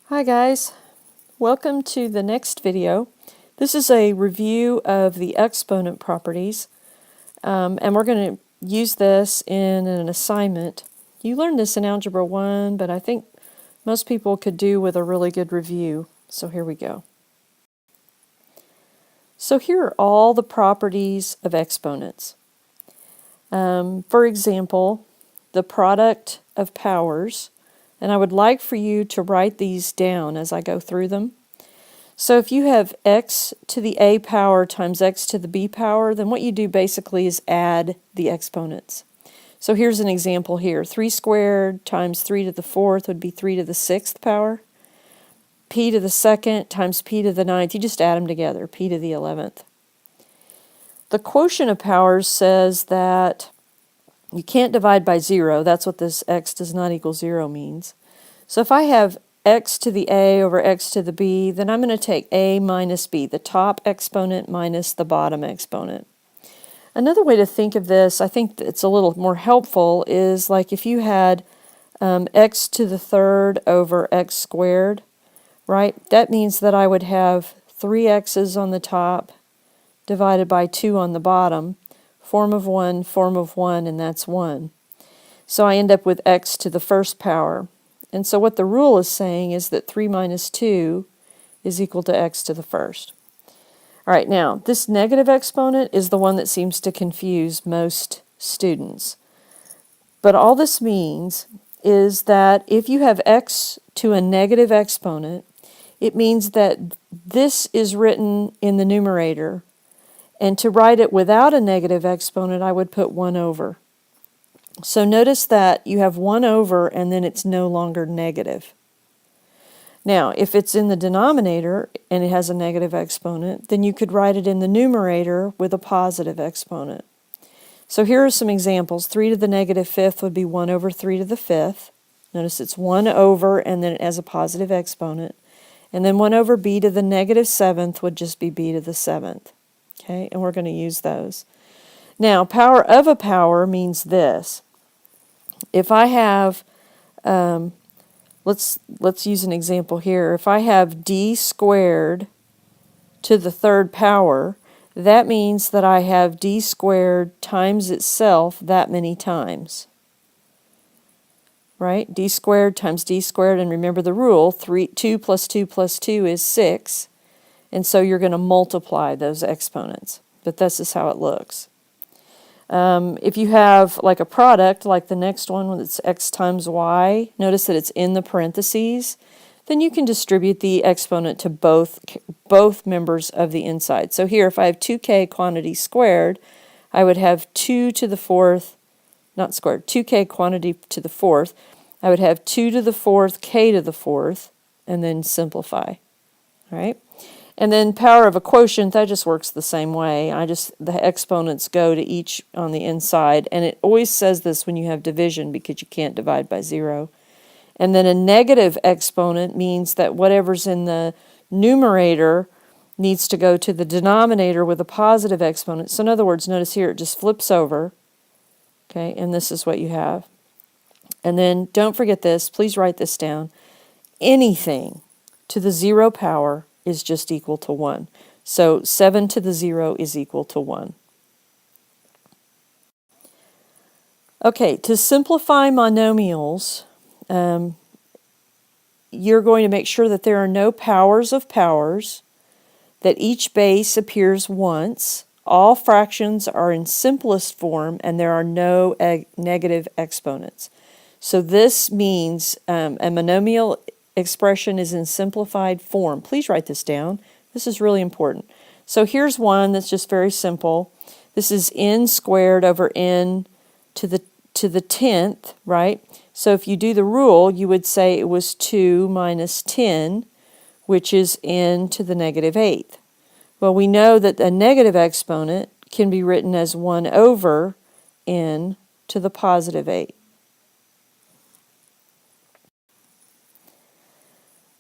Hi guys, welcome to the next video. This is a review of the exponent properties, and we're going to use this in an assignment. You learned this in Algebra 1, but I think most people could do with a really good review. So here we go. So here are all the properties of exponents. For example, the product of powers. And I would like for you to write these down as I go through them. So if you have x to the a power times x to the b power, then what you do basically is add the exponents. So here's an example here. 3 squared times 3 to the 4th would be 3 to the 6th power. P to the 2nd times p to the 9th, you just add them together, p to the 11th. The quotient of powers says that you can't divide by 0. That's what this x does not equal 0 means. So if I have x to the a over x to the b, then I'm going to take a minus b, the top exponent minus the bottom exponent. Another way to think of this, I think it's a little more helpful, is like if you had x to the 3rd over x squared, right? That means that I would have 3 x's on the top divided by 2 on the bottom. Form of 1, and that's 1. So I end up with x to the 1st power. And so what the rule is saying is that 3 minus 2 is equal to x to the 1st. All right, now, this negative exponent is the one that seems to confuse most students. But all this means is that if you have x to a negative exponent, it means that this is written in the numerator. And to write it without a negative exponent, I would put 1 over. So notice that you have 1 over and then it's no longer negative. Now, if it's in the denominator and it has a negative exponent, then you could write it in the numerator with a positive exponent. So here are some examples. 3 to the negative 5th would be 1 over 3 to the 5th. Notice it's 1 over and then it has a positive exponent. And then 1 over b to the negative 7th would just be b to the 7th. Okay, and we're going to use those. Now, power of a power means this. If I have, let's use an example here. If I have d squared to the 3rd power, that means that I have d squared times itself that many times. Right? D squared times d squared, and remember the rule, 2 plus 2 plus 2 is 6. And so you're going to multiply those exponents. But this is how it looks. If you have like a product, like the next one, when it's x times y, notice that it's in the parentheses, then you can distribute the exponent to both members of the inside. So here, if I have 2k quantity squared, I would have 2 to the 4th, not squared, 2k quantity to the 4th. I would have 2 to the 4th, k to the 4th, and then simplify. All right? And then power of a quotient, that just works the same way. The exponents go to each on the inside, and it always says this when you have division because you can't divide by 0. And then a negative exponent means that whatever's in the numerator needs to go to the denominator with a positive exponent. So in other words, notice here it just flips over, okay, and this is what you have. And then don't forget this, please write this down. Anything to the 0 power is just equal to 1. So 7 to the 0 is equal to 1. Okay, to simplify monomials, you're going to make sure that there are no powers of powers, that each base appears once, all fractions are in simplest form, and there are no negative exponents. So this means a monomial expression is in simplified form. Please write this down. This is really important. So here's one that's just very simple. This is n squared over n to the 10th, right? So if you do the rule, you would say it was 2 minus 10, which is n to the negative 8th. Well, we know that a negative exponent can be written as 1 over n to the positive 8.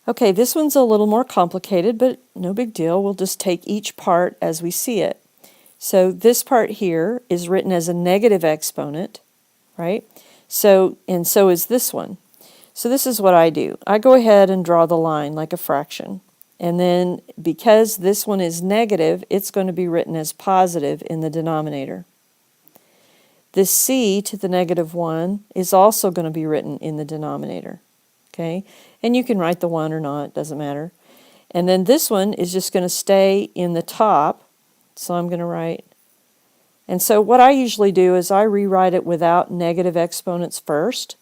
Okay, this one's a little more complicated, but no big deal. We'll just take each part as we see it. So this part here is written as a negative exponent, right? So is this one. So this is what I do. I go ahead and draw the line like a fraction. And then because this one is negative, it's going to be written as positive in the denominator. This c to the negative 1 is also going to be written in the denominator. Okay? And you can write the 1 or not, doesn't matter. And then this one is just going to stay in the top. So I'm going to write. And so what I usually do is I rewrite it without negative exponents first.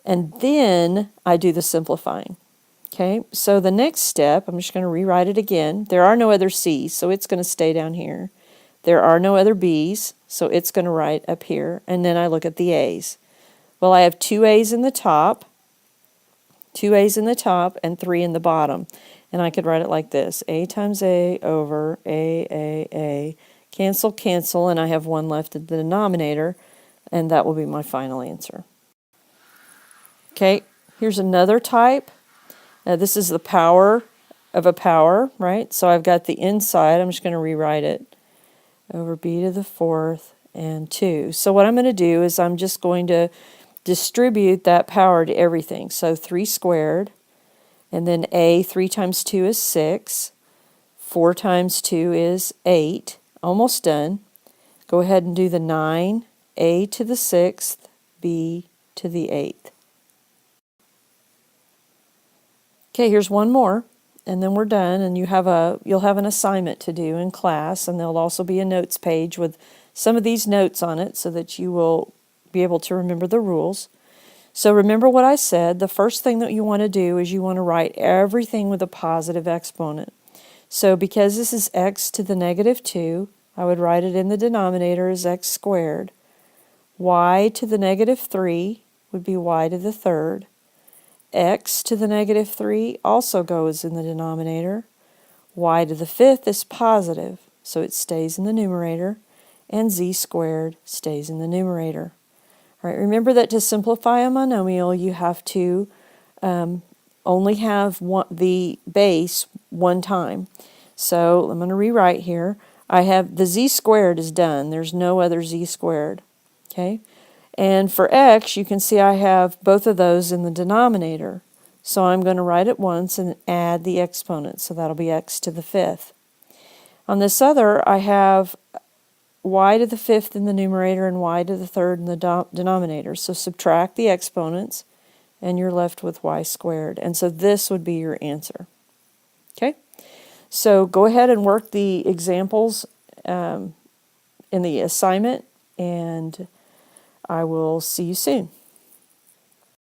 And then I do the simplifying. Okay, so the next step, I'm just going to rewrite it again. There are no other c's, so it's going to stay down here. There are no other b's, so it's going to write up here. And then I look at the a's. Well, I have 2 a's in the top, 2 a's in the top, and 3 in the bottom. And I could write it like this. A times A over A. Cancel, cancel, and I have 1 left in the denominator. And that will be my final answer. Okay, here's another type. This is the power of a power, right? So I've got the inside. I'm just going to rewrite it. Over b to the 4th and 2. So what I'm going to do is I'm just going to distribute that power to everything. So 3 squared, and then a, 3 times 2 is 6. 4 times 2 is 8. Almost done. Go ahead and do the 9, a to the 6th, b to the 8th. Okay, here's one more, and then we're done, and you'll have an assignment to do in class, and there'll also be a notes page with some of these notes on it so that you will be able to remember the rules. So remember what I said. The first thing that you want to do is you want to write everything with a positive exponent. So because this is x to the negative 2, I would write it in the denominator as x squared. Y to the negative 3 would be y to the 3rd. X to the negative 3 also goes in the denominator. Y to the 5th is positive, so it stays in the numerator, and z squared stays in the numerator. All right, remember that to simplify a monomial, you have to only have the base one time. So I'm going to rewrite here. I have the z squared is done. There's no other z squared. Okay? And for x, you can see I have both of those in the denominator. So I'm going to write it once and add the exponent. So that'll be x to the 5th. On this other, I have y to the 5th in the numerator and y to the 3rd in the denominator. So subtract the exponents, and you're left with y squared. And so this would be your answer. Okay? So go ahead and work the examples in the assignment, and I will see you soon.